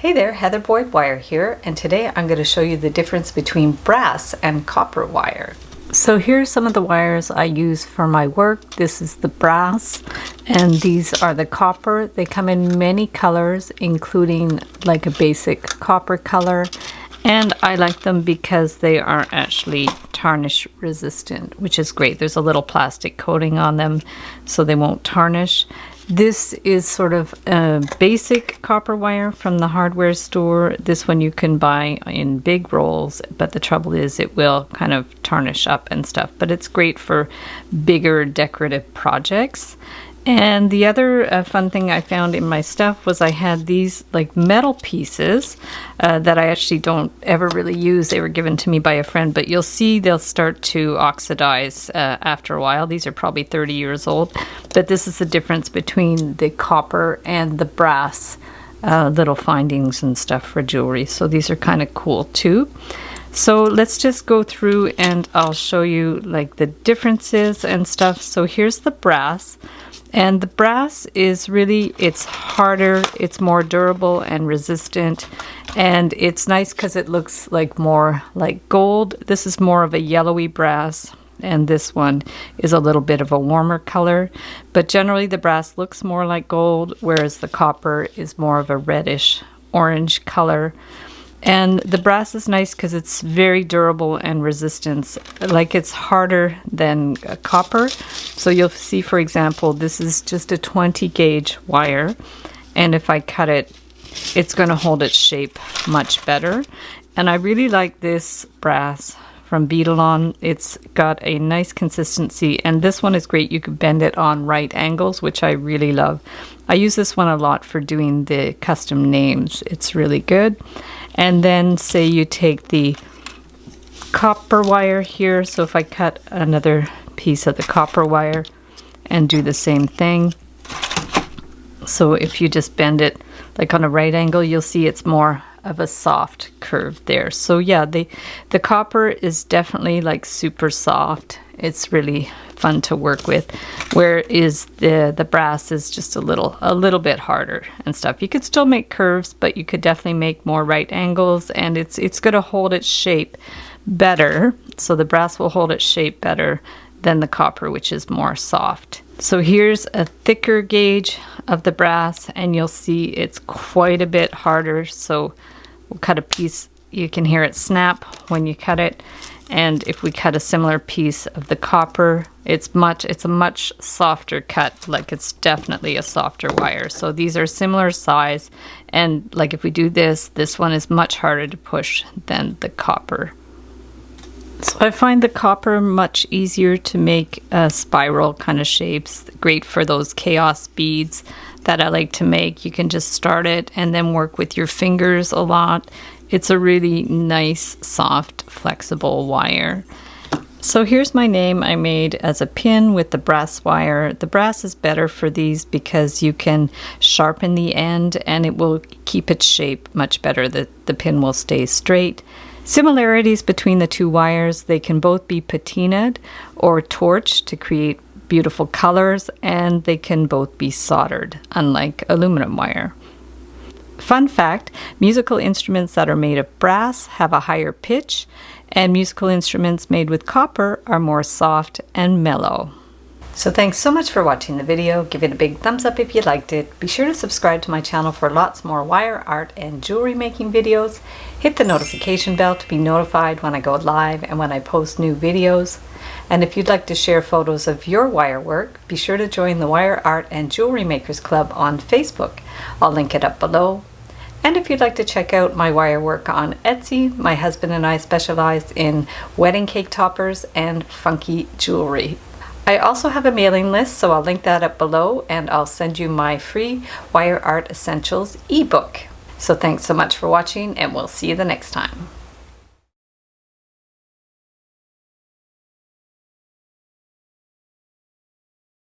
Hey there, Heather Boyd Wire here, and today I'm going to show you the difference between brass and copper wire. So here's some of the wires I use for my work. This is the brass, and these are the copper. They come in many colors, including like a basic copper color, and I like them because they are actually tarnish resistant, which is great. There's a little plastic coating on them so they won't tarnish. This is sort of a basic copper wire from the hardware store. This one you can buy in big rolls, but the trouble is it will kind of tarnish up and stuff. But it's great for bigger decorative projects. And the other fun thing I found in my stuff was I had these like metal pieces that I actually don't ever really use. They were given to me by a friend, but you'll see they'll start to oxidize after a while. These are probably 30 years old, but this is the difference between the copper and the brass little findings and stuff for jewelry. So these are kind of cool too. So let's just go through and I'll show you like the differences and stuff. So here's the brass. And the brass is really, it's harder, it's more durable and resistant, and it's nice because it looks like more like gold. This is more of a yellowy brass, and this one is a little bit of a warmer color. But generally the brass looks more like gold, whereas the copper is more of a reddish orange color. And the brass is nice because it's very durable and resistant. Like it's harder than copper. So you'll see, for example, this is just a 20 gauge wire. And if I cut it, it's going to hold its shape much better. And I really like this brass from Beadalon. It's got a nice consistency. And this one is great. You can bend it on right angles, which I really love. I use this one a lot for doing the custom names. It's really good. And then say you take the copper wire here. So if I cut another piece of the copper wire and do the same thing. So if you just bend it like on a right angle, you'll see it's more of a soft curve there. So yeah, the copper is definitely like super soft. It's really fun to work with, whereas the brass is just a little bit harder and stuff. You could still make curves, but you could definitely make more right angles, and it's going to hold its shape better. So the brass will hold its shape better than the copper, which is more soft. So here's a thicker gauge of the brass, and you'll see it's quite a bit harder. So we'll cut a piece, you can hear it snap when you cut it. And if we cut a similar piece of the copper, it's a much softer cut. Like it's definitely a softer wire. So these are similar size, and like if we do this one is much harder to push than the copper. So I find the copper much easier to make spiral kind of shapes. Great for those chaos beads that I like to make. You can just start it and then work with your fingers a lot. It's a really nice, soft, flexible wire. So here's my name I made as a pin with the brass wire. The brass is better for these because you can sharpen the end and it will keep its shape much better. The pin will stay straight. Similarities between the two wires: they can both be patinaed or torched to create beautiful colors, and they can both be soldered, unlike aluminum wire. Fun fact, musical instruments that are made of brass have a higher pitch, and musical instruments made with copper are more soft and mellow. So thanks so much for watching the video. Give it a big thumbs up if you liked it. Be sure to subscribe to my channel for lots more wire art and jewelry making videos. Hit the notification bell to be notified when I go live and when I post new videos. And if you'd like to share photos of your wire work, be sure to join the Wire Art and Jewelry Makers Club on Facebook. I'll link it up below. And if you'd like to check out my wire work on Etsy, my husband and I specialize in wedding cake toppers and funky jewelry. I also have a mailing list, so I'll link that up below, and I'll send you my free Wire Art Essentials ebook. So thanks so much for watching, and we'll see you the next time.